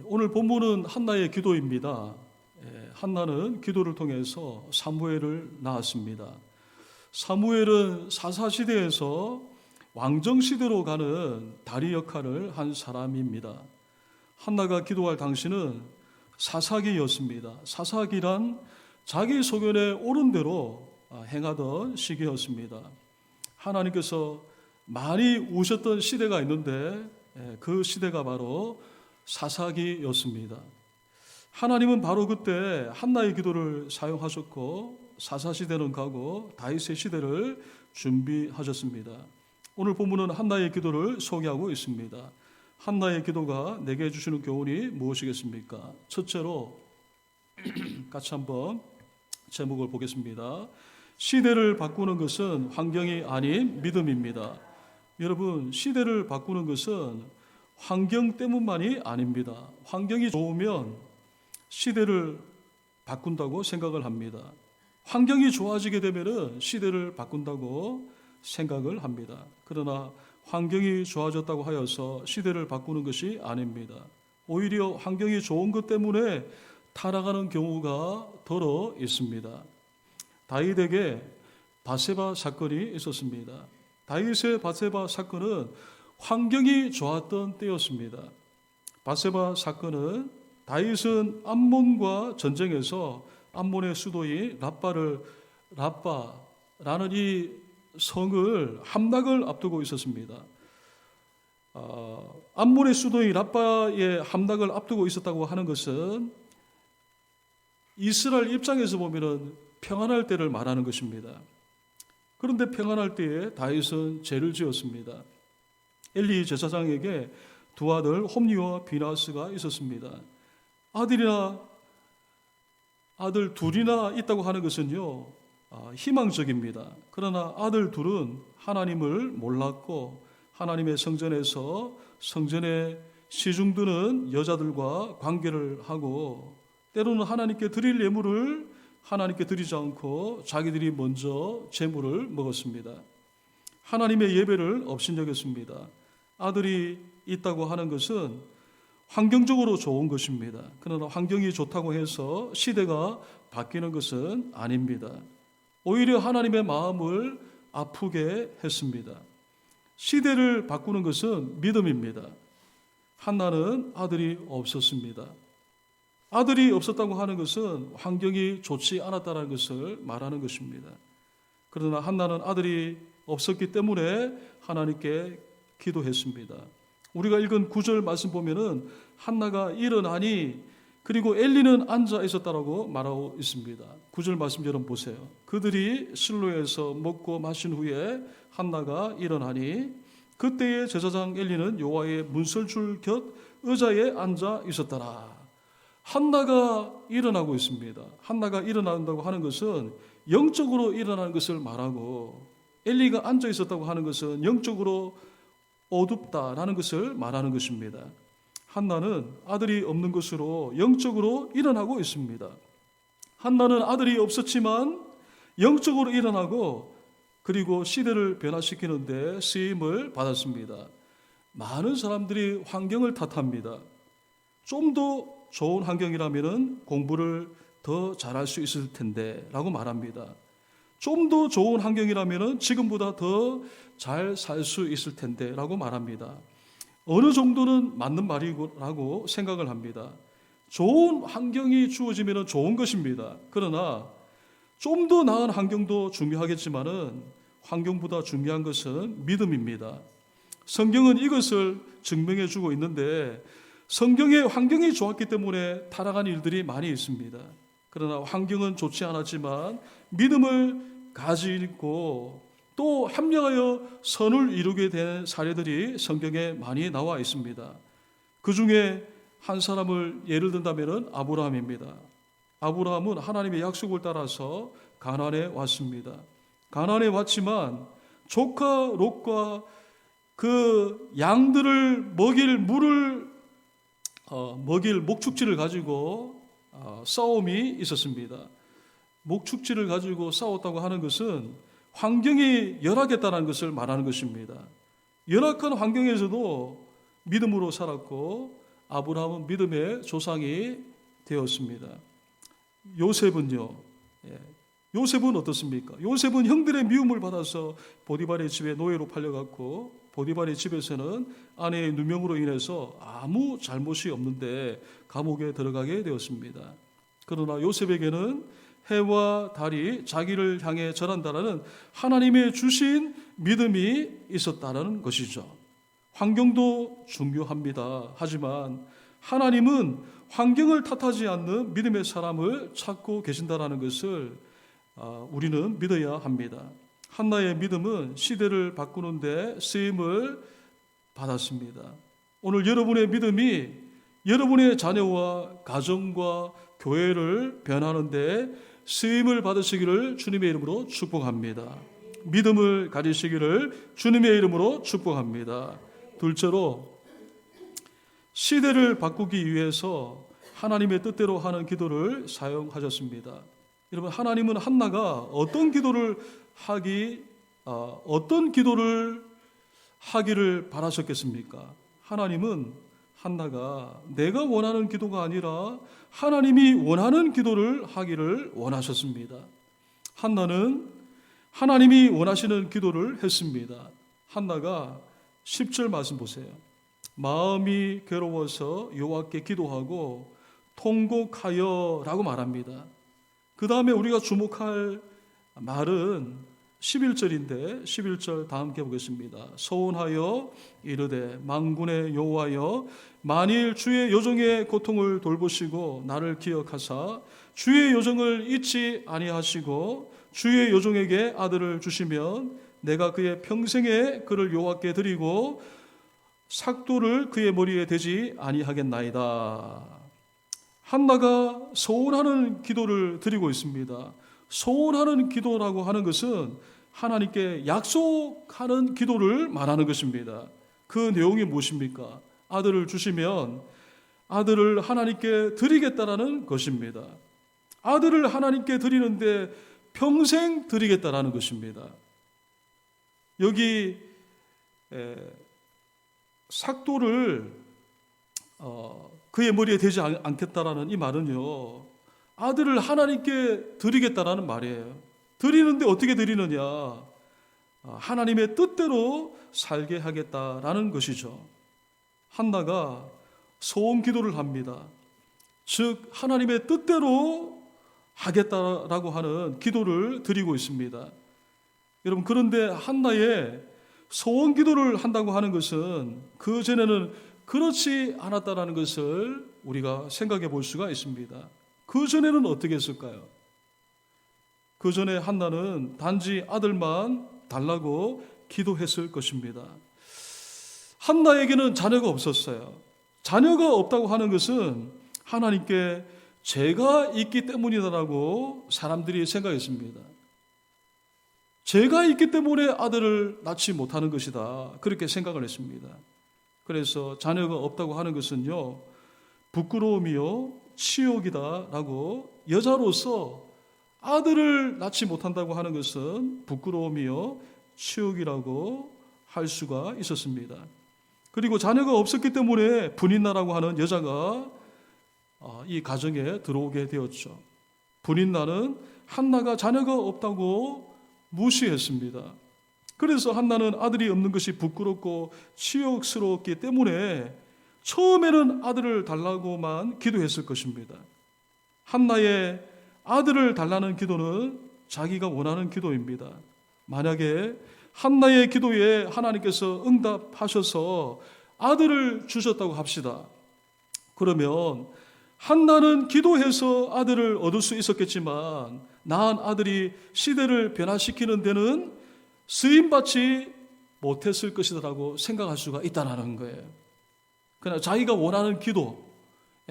오늘 본문은 한나의 기도입니다. 한나는 기도를 통해서 사무엘을 낳았습니다. 사무엘은 사사시대에서 왕정시대로 가는 다리 역할을 한 사람입니다. 한나가 기도할 당시는 사사기였습니다. 사사기란 자기 소견에 옳은 대로 행하던 시기였습니다. 하나님께서 많이 우셨던 시대가 있는데 그 시대가 바로 사사기였습니다. 하나님은 바로 그때 한나의 기도를 사용하셨고 사사시대는 가고 다윗의 시대를 준비하셨습니다. 오늘 본문은 한나의 기도를 소개하고 있습니다. 한나의 기도가 내게 주시는 교훈이 무엇이겠습니까? 첫째로 같이 한번 제목을 보겠습니다. 시대를 바꾸는 것은 환경이 아닌 믿음입니다. 여러분, 시대를 바꾸는 것은 환경 때문만이 아닙니다. 환경이 좋으면 시대를 바꾼다고 생각을 합니다. 환경이 좋아지게 되면 시대를 바꾼다고 생각을 합니다. 그러나 환경이 좋아졌다고 하여서 시대를 바꾸는 것이 아닙니다. 오히려 환경이 좋은 것 때문에 타락하는 경우가 더러 있습니다. 다윗에게 바세바 사건이 있었습니다. 다윗의 바세바 사건은 환경이 좋았던 때였습니다. 바세바 사건은 다윗은 암몬과 전쟁에서 암몬의 수도인 라빠라는 이 성을 함락을 앞두고 있었습니다. 암몬의 수도인 라빠의 함락을 앞두고 있었다고 하는 것은 이스라엘 입장에서 보면은 평안할 때를 말하는 것입니다. 그런데 평안할 때에 다윗은 죄를 지었습니다. 엘리 제사장에게 두 아들 홈리와 비나스가 있었습니다. 아들 둘이나 있다고 하는 것은요, 희망적입니다. 그러나 아들 둘은 하나님을 몰랐고 하나님의 성전에서 성전에 시중드는 여자들과 관계를 하고 때로는 하나님께 드릴 예물을 하나님께 드리지 않고 자기들이 먼저 제물을 먹었습니다. 하나님의 예배를 업신여겼습니다. 아들이 있다고 하는 것은 환경적으로 좋은 것입니다. 그러나 환경이 좋다고 해서 시대가 바뀌는 것은 아닙니다. 오히려 하나님의 마음을 아프게 했습니다. 시대를 바꾸는 것은 믿음입니다. 한나는 아들이 없었습니다. 아들이 없었다고 하는 것은 환경이 좋지 않았다는 것을 말하는 것입니다. 그러나 한나는 아들이 없었기 때문에 하나님께 기도했습니다. 우리가 읽은 9절 말씀 보면은 한나가 일어나니 그리고 엘리는 앉아 있었다라고 말하고 있습니다. 9절 말씀 여러분 보세요. 그들이 실로에서 먹고 마신 후에 한나가 일어나니 그때의 제사장 엘리는 여호와의 문설줄 곁 의자에 앉아 있었더라. 한나가 일어나고 있습니다. 한나가 일어난다고 하는 것은 영적으로 일어나는 것을 말하고 엘리가 앉아 있었다고 하는 것은 영적으로 어둡다라는 것을 말하는 것입니다. 한나는 아들이 없는 것으로 영적으로 일어나고 있습니다. 한나는 아들이 없었지만 영적으로 일어나고 그리고 시대를 변화시키는데 쓰임을 받았습니다. 많은 사람들이 환경을 탓합니다. 좀 더 좋은 환경이라면 공부를 더 잘할 수 있을 텐데 라고 말합니다. 좀 더 좋은 환경이라면 지금보다 더 잘 살 수 있을 텐데 라고 말합니다. 어느 정도는 맞는 말이라고 생각을 합니다. 좋은 환경이 주어지면 좋은 것입니다. 그러나 좀 더 나은 환경도 중요하겠지만은 환경보다 중요한 것은 믿음입니다. 성경은 이것을 증명해 주고 있는데 성경의 환경이 좋았기 때문에 타락한 일들이 많이 있습니다. 그러나 환경은 좋지 않았지만 믿음을 가지고 또 합력하여 선을 이루게 된 사례들이 성경에 많이 나와 있습니다. 그 중에 한 사람을 예를 든다면 아브라함입니다. 아브라함은 하나님의 약속을 따라서 가나안에 왔습니다. 가나안에 왔지만 조카 롯과 그 양들을 먹일 목축지를 가지고 싸움이 있었습니다. 목축지를 가지고 싸웠다고 하는 것은 환경이 열악했다는 것을 말하는 것입니다. 열악한 환경에서도 믿음으로 살았고 아브라함은 믿음의 조상이 되었습니다. 요셉은요, 요셉은 어떻습니까? 요셉은 형들의 미움을 받아서 보디발의 집에 노예로 팔려갔고, 보디발의 집에서는 아내의 누명으로 인해서 아무 잘못이 없는데 감옥에 들어가게 되었습니다. 그러나 요셉에게는 해와 달이 자기를 향해 전한다라는 하나님의 주신 믿음이 있었다라는 것이죠. 환경도 중요합니다. 하지만 하나님은 환경을 탓하지 않는 믿음의 사람을 찾고 계신다라는 것을 우리는 믿어야 합니다. 한나의 믿음은 시대를 바꾸는데 쓰임을 받았습니다. 오늘 여러분의 믿음이 여러분의 자녀와 가정과 교회를 변하는데 쓰임을 받으시기를 주님의 이름으로 축복합니다. 믿음을 가지시기를 주님의 이름으로 축복합니다. 둘째로, 시대를 바꾸기 위해서 하나님의 뜻대로 하는 기도를 사용하셨습니다. 여러분, 하나님은 한나가 어떤 기도를 하기를 바라셨겠습니까? 하나님은 한나가 내가 원하는 기도가 아니라 하나님이 원하는 기도를 하기를 원하셨습니다. 한나는 하나님이 원하시는 기도를 했습니다. 한나가 10절 말씀 보세요. 마음이 괴로워서 여호와께 기도하고 통곡하여 라고 말합니다. 그 다음에 우리가 주목할 말은 11절인데 11절 다 함께 보겠습니다. 소원하여 이르되 만군의 여호와여 만일 주의 요정의 고통을 돌보시고 나를 기억하사 주의 요정을 잊지 아니하시고 주의 요정에게 아들을 주시면 내가 그의 평생에 그를 여호와께 드리고 삭도를 그의 머리에 대지 아니하겠나이다. 한나가 소원하는 기도를 드리고 있습니다. 소원하는 기도라고 하는 것은 하나님께 약속하는 기도를 말하는 것입니다. 그 내용이 무엇입니까? 아들을 주시면 아들을 하나님께 드리겠다라는 것입니다. 아들을 하나님께 드리는데 평생 드리겠다라는 것입니다. 여기 삭도를 그의 머리에 대지 않겠다라는 이 말은요, 아들을 하나님께 드리겠다라는 말이에요. 드리는데 어떻게 드리느냐? 하나님의 뜻대로 살게 하겠다라는 것이죠. 한나가 소원 기도를 합니다. 즉 하나님의 뜻대로 하겠다라고 하는 기도를 드리고 있습니다. 여러분, 그런데 한나의 소원 기도를 한다고 하는 것은 그 전에는 그렇지 않았다라는 것을 우리가 생각해 볼 수가 있습니다. 그 전에는 어떻게 했을까요? 그 전에 한나는 단지 아들만 달라고 기도했을 것입니다. 한나에게는 자녀가 없었어요. 자녀가 없다고 하는 것은 하나님께 죄가 있기 때문이다라고 사람들이 생각했습니다. 죄가 있기 때문에 아들을 낳지 못하는 것이다, 그렇게 생각을 했습니다. 그래서 자녀가 없다고 하는 것은요, 부끄러움이요 치욕이다라고, 여자로서 아들을 낳지 못한다고 하는 것은 부끄러움이요 치욕이라고 할 수가 있었습니다. 그리고 자녀가 없었기 때문에 분인나라고 하는 여자가 이 가정에 들어오게 되었죠. 분인나는 한나가 자녀가 없다고 무시했습니다. 그래서 한나는 아들이 없는 것이 부끄럽고 치욕스러웠기 때문에 처음에는 아들을 달라고만 기도했을 것입니다. 한나의 아들을 달라는 기도는 자기가 원하는 기도입니다. 만약에 한나의 기도에 하나님께서 응답하셔서 아들을 주셨다고 합시다. 그러면 한나는 기도해서 아들을 얻을 수 있었겠지만 낳은 아들이 시대를 변화시키는 데는 쓰임받지 못했을 것이라고 생각할 수가 있다는 거예요. 그러나 자기가 원하는 기도,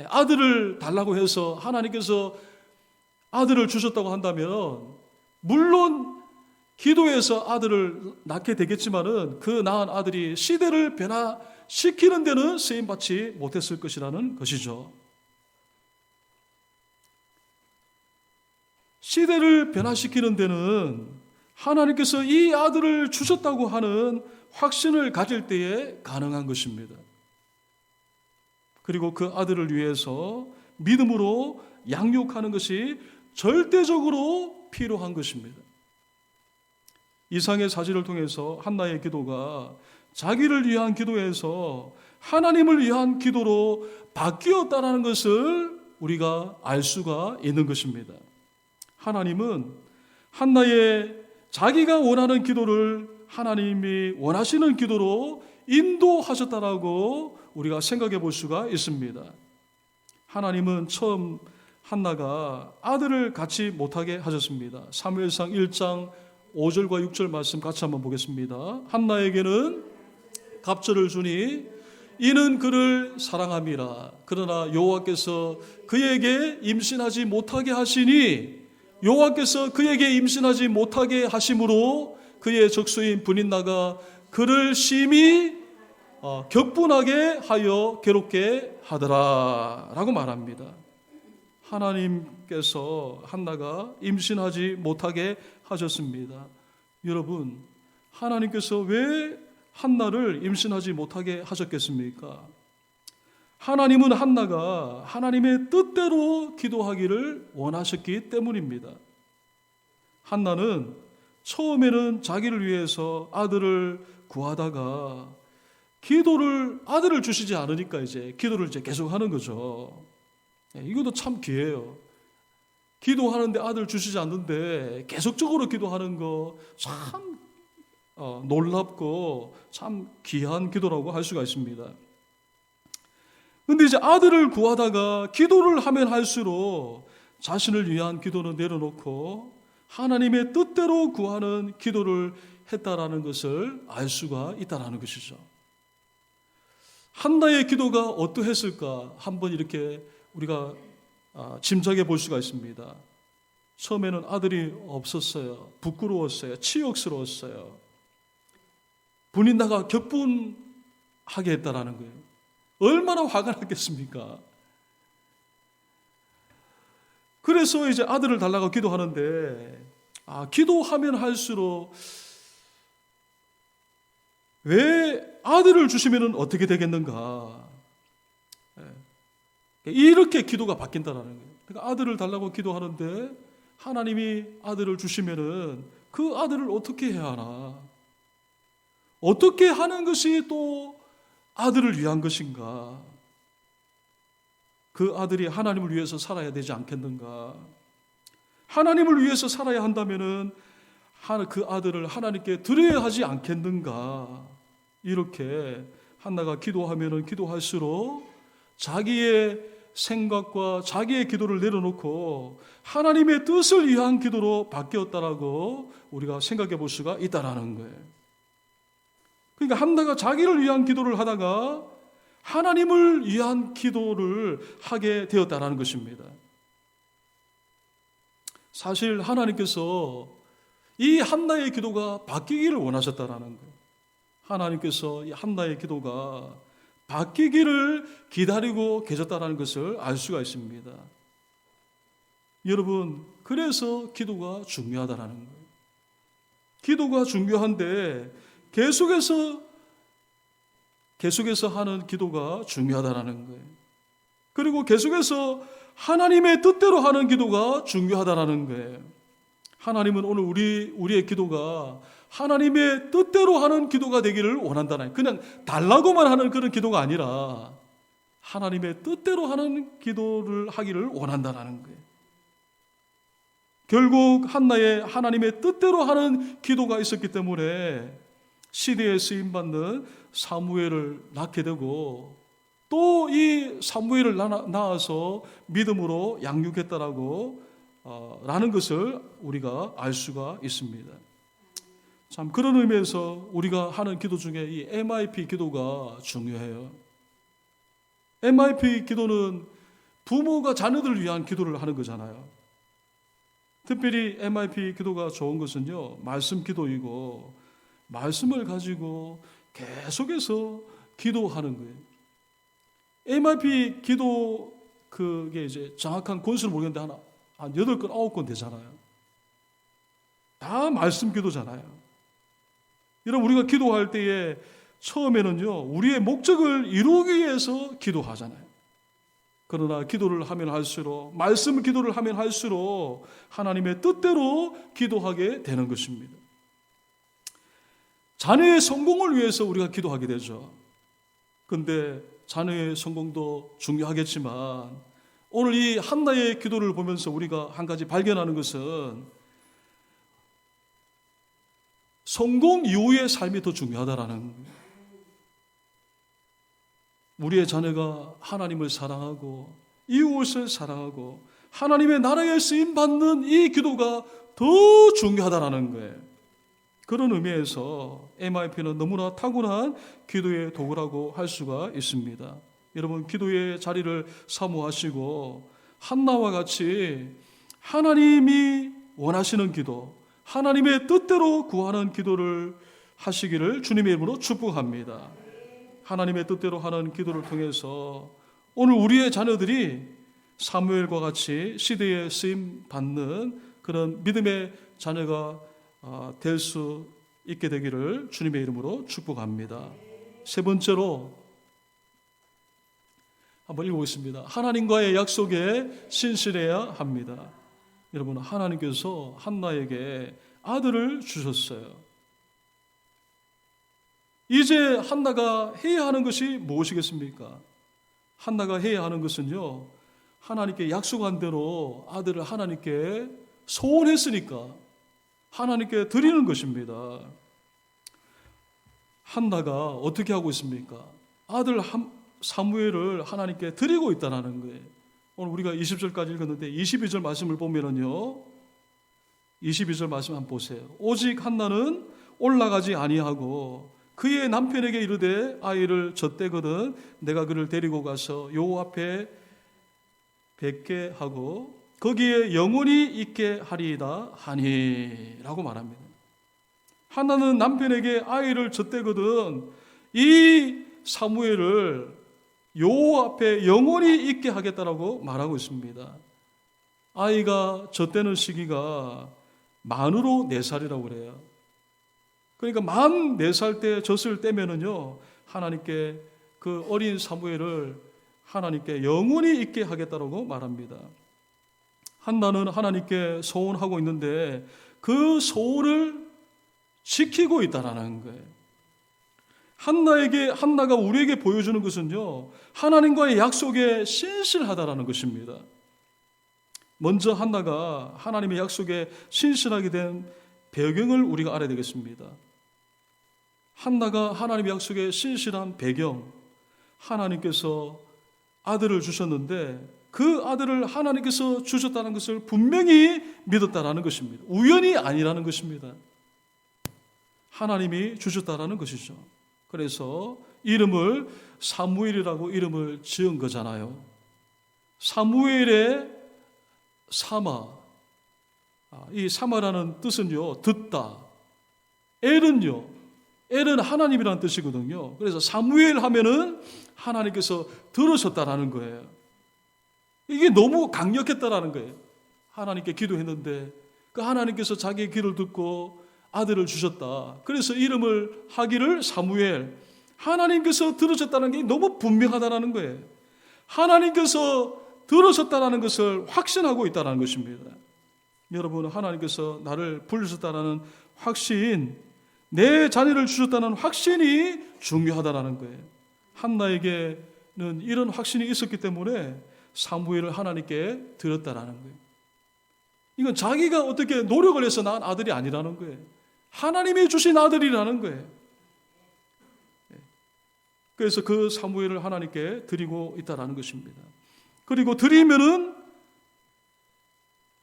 아들을 달라고 해서 하나님께서 아들을 주셨다고 한다면 물론 기도해서 아들을 낳게 되겠지만은 그 낳은 아들이 시대를 변화시키는 데는 쓰임받지 못했을 것이라는 것이죠. 시대를 변화시키는 데는 하나님께서 이 아들을 주셨다고 하는 확신을 가질 때에 가능한 것입니다. 그리고 그 아들을 위해서 믿음으로 양육하는 것이 절대적으로 필요한 것입니다. 이상의 사실을 통해서 한나의 기도가 자기를 위한 기도에서 하나님을 위한 기도로 바뀌었다는 것을 우리가 알 수가 있는 것입니다. 하나님은 한나의 자기가 원하는 기도를 하나님이 원하시는 기도로 인도하셨다라고 우리가 생각해 볼 수가 있습니다. 하나님은 처음 한나가 아들을 갖지 못하게 하셨습니다. 사무엘상 1장 5절과 6절 말씀 같이 한번 보겠습니다. 한나에게는 갑절을 주니 이는 그를 사랑함이라. 그러나 여호와께서 그에게 임신하지 못하게 하시니 여호와께서 그에게 임신하지 못하게 하심으로 그의 적수인 분인나가 그를 심히 격분하게 하여 괴롭게 하더라 라고 말합니다. 하나님께서 한나가 임신하지 못하게 하셨습니다. 여러분, 하나님께서 왜 한나를 임신하지 못하게 하셨겠습니까? 하나님은 한나가 하나님의 뜻대로 기도하기를 원하셨기 때문입니다. 한나는 처음에는 자기를 위해서 아들을 구하다가 아들을 주시지 않으니까 기도를 계속 하는 거죠. 이것도 참 귀해요. 기도하는데 아들 주시지 않는데 계속적으로 기도하는 거 참 놀랍고 참 귀한 기도라고 할 수가 있습니다. 근데 아들을 구하다가 기도를 하면 할수록 자신을 위한 기도는 내려놓고 하나님의 뜻대로 구하는 기도를 했다라는 것을 알 수가 있다라는 것이죠. 한나의 기도가 어떠했을까 한번 이렇게 우리가 짐작해 볼 수가 있습니다. 처음에는 아들이 없었어요. 부끄러웠어요. 치욕스러웠어요. 분인나가 격분하게 했다라는 거예요. 얼마나 화가 났겠습니까? 그래서 아들을 달라고 기도하는데 기도하면 할수록 왜 아들을 주시면 어떻게 되겠는가? 이렇게 기도가 바뀐다라는 거예요. 그러니까 아들을 달라고 기도하는데 하나님이 아들을 주시면은 그 아들을 어떻게 해야 하나? 어떻게 하는 것이 또 아들을 위한 것인가? 그 아들이 하나님을 위해서 살아야 되지 않겠는가? 하나님을 위해서 살아야 한다면은 그 아들을 하나님께 드려야 하지 않겠는가? 이렇게 한나가 기도하면은 기도할수록 자기의 생각과 자기의 기도를 내려놓고 하나님의 뜻을 위한 기도로 바뀌었다라고 우리가 생각해 볼 수가 있다라는 거예요. 그러니까 한나가 자기를 위한 기도를 하다가 하나님을 위한 기도를 하게 되었다라는 것입니다. 사실 하나님께서 이 한나의 기도가 바뀌기를 원하셨다라는 거예요. 하나님께서 이 한나의 기도가 바뀌기를 기다리고 계셨다는 것을 알 수가 있습니다. 여러분, 그래서 기도가 중요하다는 거예요. 기도가 중요한데 계속해서 하는 기도가 중요하다는 거예요. 그리고 계속해서 하나님의 뜻대로 하는 기도가 중요하다는 거예요. 하나님은 오늘 우리의 기도가 하나님의 뜻대로 하는 기도가 되기를 원한다는, 그냥 달라고만 하는 그런 기도가 아니라 하나님의 뜻대로 하는 기도를 하기를 원한다는 거예요. 결국 한나의 하나님의 뜻대로 하는 기도가 있었기 때문에 시대에 쓰임받는 사무엘을 낳게 되고 또 이 사무엘을 낳아서 믿음으로 양육했다라고 라는 것을 우리가 알 수가 있습니다. 참 그런 의미에서 우리가 하는 기도 중에 이 MIP 기도가 중요해요. MIP 기도는 부모가 자녀들을 위한 기도를 하는 거잖아요. 특별히 MIP 기도가 좋은 것은요, 말씀 기도이고 말씀을 가지고 계속해서 기도하는 거예요. MIP 기도 그게 정확한 권수를 모르겠는데 한 8건, 9건 되잖아요. 다 말씀 기도잖아요. 여러분, 우리가 기도할 때에 처음에는요, 우리의 목적을 이루기 위해서 기도하잖아요. 그러나 기도를 하면 할수록, 말씀 기도를 하면 할수록 하나님의 뜻대로 기도하게 되는 것입니다. 자녀의 성공을 위해서 우리가 기도하게 되죠. 그런데 자녀의 성공도 중요하겠지만 오늘 이 한나의 기도를 보면서 우리가 한 가지 발견하는 것은 성공 이후의 삶이 더 중요하다라는 거예요. 우리의 자녀가 하나님을 사랑하고 이웃을 사랑하고 하나님의 나라에 쓰임받는 이 기도가 더 중요하다라는 거예요. 그런 의미에서 MIP는 너무나 타고난 기도의 도구라고 할 수가 있습니다. 여러분, 기도의 자리를 사모하시고 한나와 같이 하나님이 원하시는 기도, 하나님의 뜻대로 구하는 기도를 하시기를 주님의 이름으로 축복합니다. 하나님의 뜻대로 하는 기도를 통해서 오늘 우리의 자녀들이 사무엘과 같이 시대에 쓰임 받는 그런 믿음의 자녀가 될 수 있게 되기를 주님의 이름으로 축복합니다. 세 번째로 한번 읽어보겠습니다. 하나님과의 약속에 신실해야 합니다. 여러분, 하나님께서 한나에게 아들을 주셨어요. 이제 한나가 해야 하는 것이 무엇이겠습니까? 한나가 해야 하는 것은요, 하나님께 약속한 대로 아들을 하나님께 소원했으니까 하나님께 드리는 것입니다. 한나가 어떻게 하고 있습니까? 아들 사무엘을 하나님께 드리고 있다는 거예요. 오늘 우리가 20절까지 읽었는데 22절 말씀을 보면은요, 22절 말씀 한번 보세요. 오직 한나는 올라가지 아니하고 그의 남편에게 이르되 아이를 젖대거든 내가 그를 데리고 가서 여호와 앞에 뵙게 하고 거기에 영원히 있게 하리이다 하니 라고 말합니다. 한나는 남편에게 아이를 젖대거든 이 사무엘을 여호와 앞에 영원히 있게 하겠다라고 말하고 있습니다. 아이가 젖대는 시기가 만으로 4살이라고 그래요. 그러니까 만 4살 때 젖을 떼면은요, 하나님께 그 어린 사무엘을 하나님께 영원히 있게 하겠다라고 말합니다. 한나는 하나님께 소원하고 있는데 그 소원을 지키고 있다라는 거예요. 한나가 우리에게 보여주는 것은요, 하나님과의 약속에 신실하다라는 것입니다. 먼저 한나가 하나님의 약속에 신실하게 된 배경을 우리가 알아야 되겠습니다. 한나가 하나님의 약속에 신실한 배경, 하나님께서 아들을 주셨는데 그 아들을 하나님께서 주셨다는 것을 분명히 믿었다라는 것입니다. 우연이 아니라는 것입니다. 하나님이 주셨다라는 것이죠. 그래서 이름을 사무엘이라고 이름을 지은 거잖아요. 사무엘의 사마, 이 사마라는 뜻은요, 듣다. 엘은 하나님이라는 뜻이거든요. 그래서 사무엘 하면은 하나님께서 들으셨다라는 거예요. 이게 너무 강력했다라는 거예요. 하나님께 기도했는데 그 하나님께서 자기의 기도를 듣고 아들을 주셨다. 그래서 이름을 하기를 사무엘. 하나님께서 들으셨다는 게 너무 분명하다라는 거예요. 하나님께서 들으셨다라는 것을 확신하고 있다는 것입니다. 여러분, 하나님께서 나를 부르셨다는 확신, 내 자녀를 주셨다는 확신이 중요하다는 거예요. 한나에게는 이런 확신이 있었기 때문에 사무엘을 하나님께 드렸다라는 거예요. 이건 자기가 어떻게 노력을 해서 낳은 아들이 아니라는 거예요. 하나님이 주신 아들이라는 거예요. 그래서 그 사무엘을 하나님께 드리고 있다라는 것입니다. 그리고 드리면은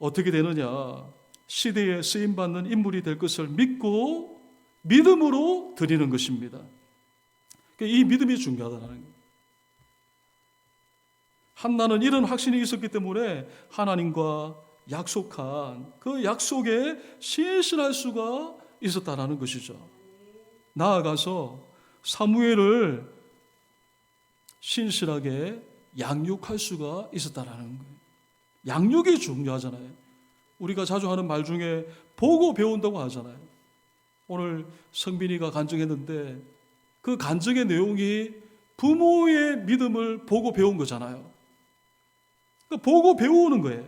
어떻게 되느냐? 시대에 쓰임받는 인물이 될 것을 믿고 믿음으로 드리는 것입니다. 이 믿음이 중요하다는 거예요. 한나는 이런 확신이 있었기 때문에 하나님과 약속한 그 약속에 신실할 수가 있었다라는 것이죠. 나아가서 사무엘을 신실하게 양육할 수가 있었다라는 거예요. 양육이 중요하잖아요. 우리가 자주 하는 말 중에 보고 배운다고 하잖아요. 오늘 성빈이가 간증했는데 그 간증의 내용이 부모의 믿음을 보고 배운 거잖아요. 그러니까 보고 배우는 거예요.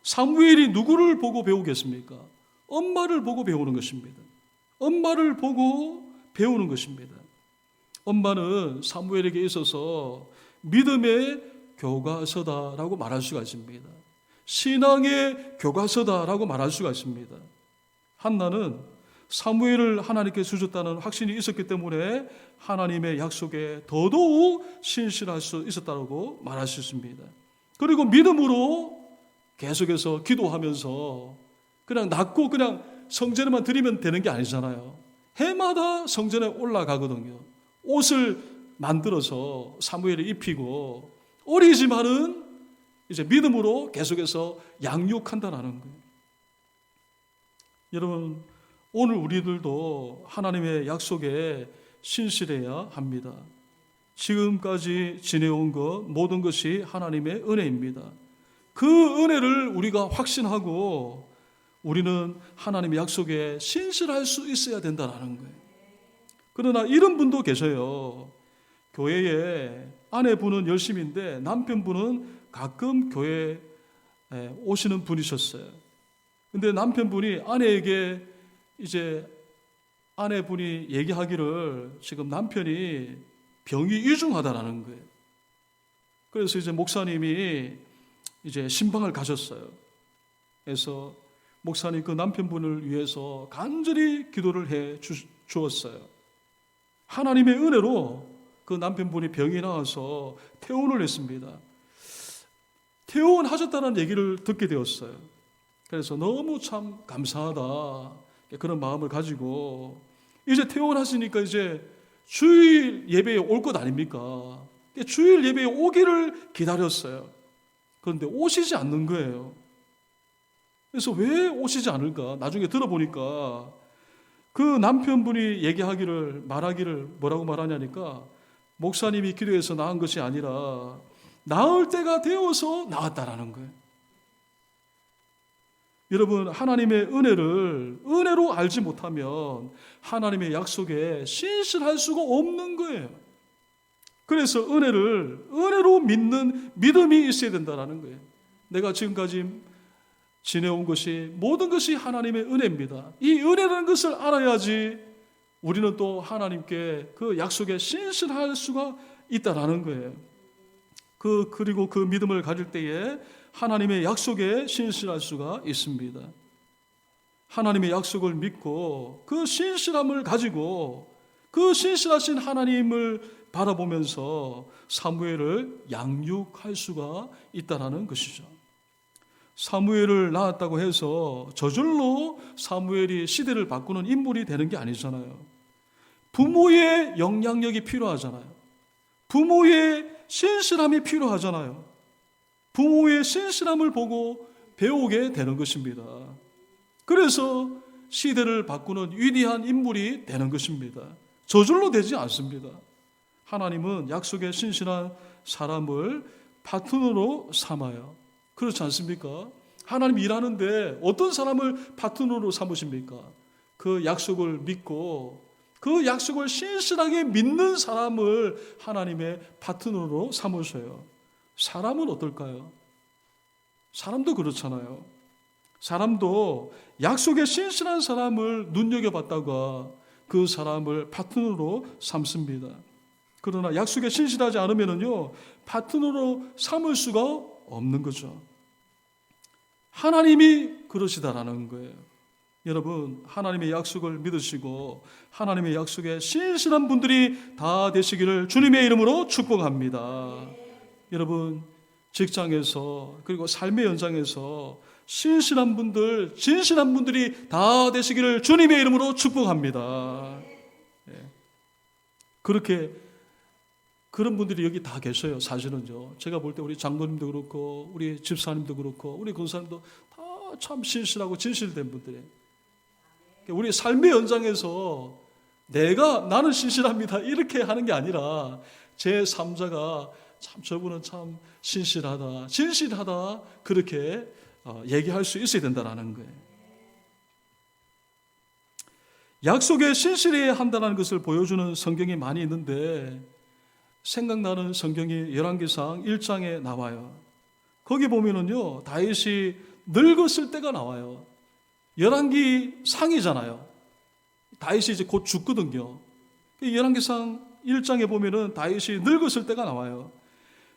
사무엘이 누구를 보고 배우겠습니까? 엄마를 보고 배우는 것입니다. 엄마를 보고 배우는 것입니다. 엄마는 사무엘에게 있어서 믿음의 교과서다라고 말할 수가 있습니다. 신앙의 교과서다라고 말할 수가 있습니다. 한나는 사무엘을 하나님께 주셨다는 확신이 있었기 때문에 하나님의 약속에 더더욱 신실할 수 있었다고 말할 수 있습니다. 그리고 믿음으로 계속해서 기도하면서 그냥 낳고 그냥 성전에만 드리면 되는 게 아니잖아요. 해마다 성전에 올라가거든요. 옷을 만들어서 사무엘에 입히고 어리지만은 이제 믿음으로 계속해서 양육한다는 거예요. 여러분, 오늘 우리들도 하나님의 약속에 신실해야 합니다. 지금까지 지내온 것 모든 것이 하나님의 은혜입니다. 그 은혜를 우리가 확신하고 우리는 하나님의 약속에 신실할 수 있어야 된다는 거예요. 그러나 이런 분도 계셔요. 교회에 아내분은 열심인데 남편분은 가끔 교회에 오시는 분이셨어요. 근데 남편분이 아내에게 이제 아내분이 얘기하기를 지금 남편이 병이 위중하다라는 거예요. 그래서 이제 목사님이 이제 신방을 가셨어요. 그래서 목사님 그 남편분을 위해서 간절히 기도를 해 주었어요. 하나님의 은혜로 그 남편분이 병이 나와서 퇴원을 했습니다. 퇴원하셨다는 얘기를 듣게 되었어요. 그래서 너무 참 감사하다 그런 마음을 가지고 이제 퇴원하시니까 이제 주일 예배에 올 것 아닙니까? 주일 예배에 오기를 기다렸어요. 그런데 오시지 않는 거예요. 그래서 왜 오시지 않을까? 나중에 들어보니까 그 남편분이 말하기를 뭐라고 말하냐니까 목사님이 기도해서 나은 것이 아니라 나을 때가 되어서 나았다라는 거예요. 여러분, 하나님의 은혜로 알지 못하면 하나님의 약속에 신실할 수가 없는 거예요. 그래서 은혜로 믿는 믿음이 있어야 된다는 거예요. 내가 지금까지 지내온 것이 모든 것이 하나님의 은혜입니다. 이 은혜라는 것을 알아야지 우리는 또 하나님께 그 약속에 신실할 수가 있다라는 거예요. 그리고 그 믿음을 가질 때에 하나님의 약속에 신실할 수가 있습니다. 하나님의 약속을 믿고 그 신실함을 가지고 그 신실하신 하나님을 바라보면서 사무엘을 양육할 수가 있다는 것이죠. 사무엘을 낳았다고 해서 저절로 사무엘이 시대를 바꾸는 인물이 되는 게 아니잖아요. 부모의 영향력이 필요하잖아요. 부모의 신실함이 필요하잖아요. 부모의 신실함을 보고 배우게 되는 것입니다. 그래서 시대를 바꾸는 위대한 인물이 되는 것입니다. 저절로 되지 않습니다. 하나님은 약속에 신실한 사람을 파트너로 삼아요. 그렇지 않습니까? 하나님 일하는데 어떤 사람을 파트너로 삼으십니까? 그 약속을 믿고 그 약속을 신실하게 믿는 사람을 하나님의 파트너로 삼으셔요. 사람은 어떨까요? 사람도 그렇잖아요. 사람도 약속에 신실한 사람을 눈여겨봤다가 그 사람을 파트너로 삼습니다. 그러나 약속에 신실하지 않으면요, 파트너로 삼을 수가 없는 거죠. 하나님이 그러시다라는 거예요. 여러분, 하나님의 약속을 믿으시고 하나님의 약속에 신실한 분들이 다 되시기를 주님의 이름으로 축복합니다. 여러분, 직장에서 그리고 삶의 현장에서 신실한 분들, 진실한 분들이 다 되시기를 주님의 이름으로 축복합니다. 그런 분들이 여기 다 계셔요. 사실은요. 제가 볼 때 우리 장로님도 그렇고 우리 집사님도 그렇고 우리 권사님도 다 참 신실하고 진실된 분들이에요. 우리 삶의 현장에서 나는 신실합니다 이렇게 하는 게 아니라 제 3자가 참 저분은 참 신실하다, 진실하다 그렇게 얘기할 수 있어야 된다는 거예요. 약속에 신실해야 한다는 것을 보여주는 성경이 많이 있는데 생각나는 성경이 열왕기상 1장에 나와요. 거기 보면은요, 다윗이 늙었을 때가 나와요. 열왕기 상이잖아요. 다윗이 이제 곧 죽거든요. 열왕기상 1장에 보면은 다윗이 늙었을 때가 나와요.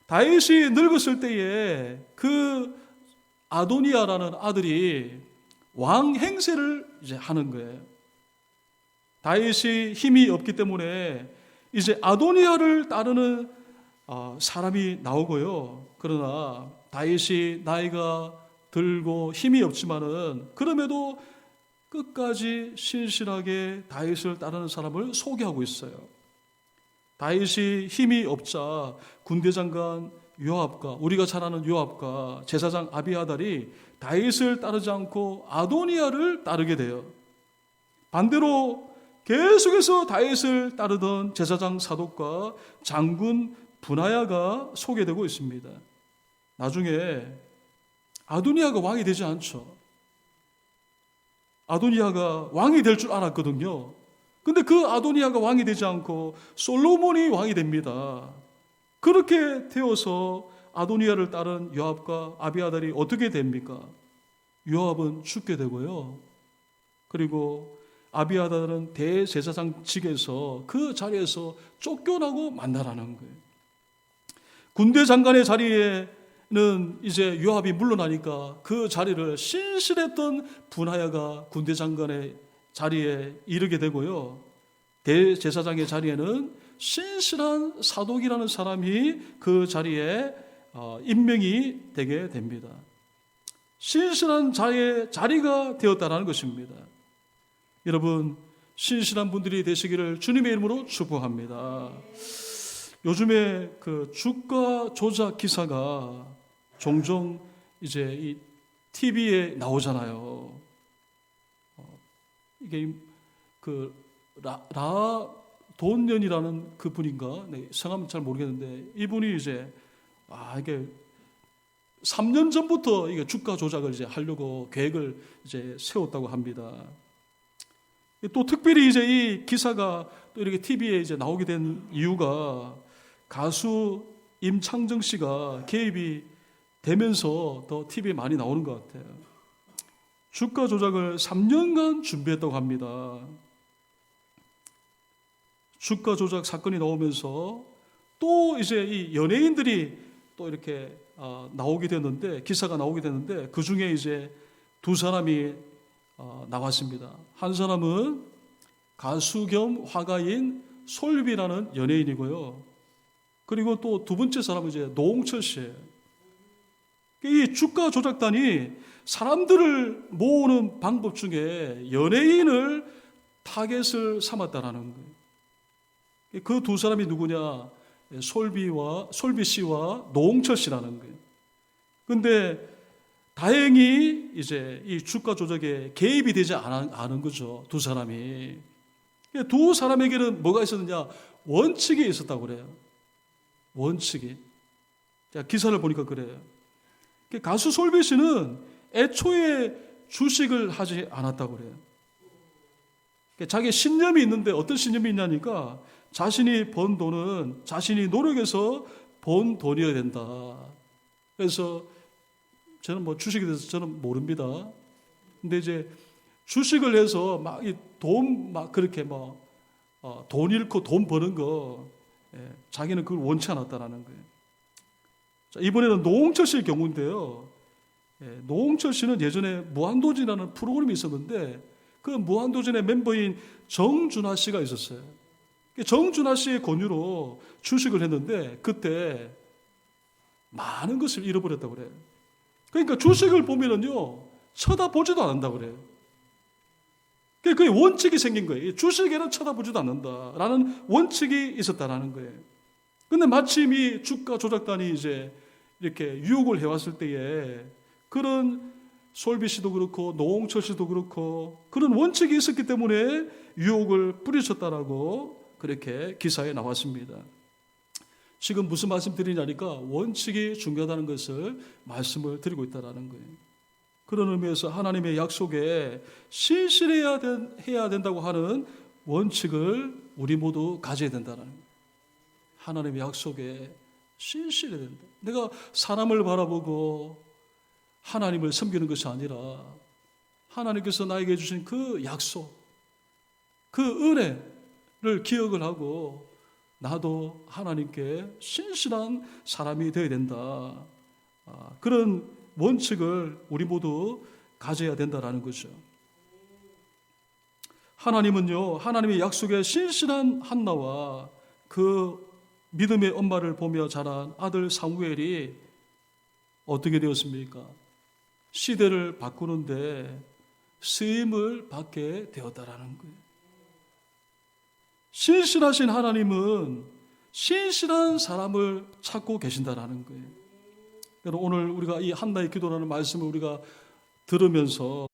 다윗이 늙었을 때에 그 아도니아라는 아들이 왕 행세를 이제 하는 거예요. 다윗이 힘이 없기 때문에 이제 아도니아를 따르는 사람이 나오고요. 그러나 다윗이 나이가 들고 힘이 없지만은 그럼에도 끝까지 신실하게 다윗을 따르는 사람을 소개하고 있어요. 다윗이 힘이 없자 군대장관 요압과 우리가 잘 아는 요압과 제사장 아비아달이 다윗을 따르지 않고 아도니아를 따르게 돼요. 반대로 계속해서 다윗을 따르던 제사장 사독과 장군 분하야가 소개되고 있습니다. 나중에 아도니아가 왕이 되지 않죠. 아도니아가 왕이 될 줄 알았거든요. 근데 그 아도니아가 왕이 되지 않고 솔로몬이 왕이 됩니다. 그렇게 되어서 아도니아를 따른 요압과 아비아달이 어떻게 됩니까? 요압은 죽게 되고요. 그리고 아비아달은 대제사장직에서 그 자리에서 쫓겨나고 만나라는 거예요. 군대 장관의 자리에는 이제 요압이 물러나니까 그 자리를 신실했던 분하야가 군대 장관의 자리에 이르게 되고요. 대제사장의 자리에는 신실한 사독이라는 사람이 그 자리에 임명이 되게 됩니다. 신실한 자리가 되었다는 것입니다. 여러분, 신실한 분들이 되시기를 주님의 이름으로 축복합니다. 요즘에 그 주가 조작 기사가 종종 이제 이 TV에 나오잖아요. 이게 그 라돈년이라는 그 분인가? 네, 성함은 잘 모르겠는데 이분이 이제 이게 3년 전부터 이게 주가 조작을 이제 하려고 계획을 이제 세웠다고 합니다. 또 특별히 이제 이 기사가 또 이렇게 TV에 이제 나오게 된 이유가 가수 임창정 씨가 개입이 되면서 더 TV에 많이 나오는 것 같아요. 주가 조작을 3년간 준비했다고 합니다. 주가 조작 사건이 나오면서 또 이제 이 연예인들이 또 이렇게 나오게 됐는데, 기사가 나오게 됐는데 그 중에 이제 두 사람이 나왔습니다. 한 사람은 가수 겸 화가인 솔비라는 연예인이고요. 그리고 또 두 번째 사람은 이제 노홍철 씨예요. 이 주가 조작단이 사람들을 모으는 방법 중에 연예인을 타겟을 삼았다라는 거예요. 그 두 사람이 누구냐? 솔비 씨와 노홍철 씨라는 거예요. 근데 다행히 이제 이 주가 조작에 개입이 되지 않은 거죠. 두 사람이. 두 사람에게는 뭐가 있었느냐? 원칙이 있었다고 그래요. 원칙이. 자, 기사를 보니까 그래요. 가수 솔비 씨는 애초에 주식을 하지 않았다고 그래요. 자기 신념이 있는데 어떤 신념이 있냐니까 자신이 번 돈은 자신이 노력해서 본 돈이어야 된다. 그래서 저는 뭐 주식에 대해서 저는 모릅니다. 근데 이제 주식을 해서 막 이 돈 막 그렇게 뭐 돈 잃고 돈 버는 거 자기는 그걸 원치 않았다라는 거예요. 자, 이번에는 노홍철 씨의 경우인데요. 노홍철 씨는 예전에 무한도전이라는 프로그램이 있었는데 그 무한도전의 멤버인 정준하 씨가 있었어요. 정준하 씨의 권유로 주식을 했는데 그때 많은 것을 잃어버렸다고 그래요. 그러니까 주식을 보면은요 쳐다보지도 않는다고 그래요. 그게 원칙이 생긴 거예요. 주식에는 쳐다보지도 않는다라는 원칙이 있었다라는 거예요. 근데 마침 이 주가 조작단이 이제 이렇게 유혹을 해왔을 때에 그런 솔비 씨도 그렇고 노홍철 씨도 그렇고 그런 원칙이 있었기 때문에 유혹을 뿌리쳤다라고 그렇게 기사에 나왔습니다. 지금 무슨 말씀 드리냐니까 원칙이 중요하다는 것을 말씀을 드리고 있다는 거예요. 그런 의미에서 하나님의 약속에 신실해야 된다고 하는 원칙을 우리 모두 가져야 된다는 거예요. 하나님의 약속에 신실해야 된다. 내가 사람을 바라보고 하나님을 섬기는 것이 아니라 하나님께서 나에게 주신 그 약속, 그 은혜를 기억을 하고 나도 하나님께 신실한 사람이 되어야 된다. 그런 원칙을 우리 모두 가져야 된다라는 거죠. 하나님은요, 하나님의 약속에 신실한 한나와 그 믿음의 엄마를 보며 자란 아들 사무엘이 어떻게 되었습니까? 시대를 바꾸는데 쓰임을 받게 되었다라는 거예요. 신실하신 하나님은 신실한 사람을 찾고 계신다라는 거예요. 오늘 우리가 이 한나의 기도라는 말씀을 우리가 들으면서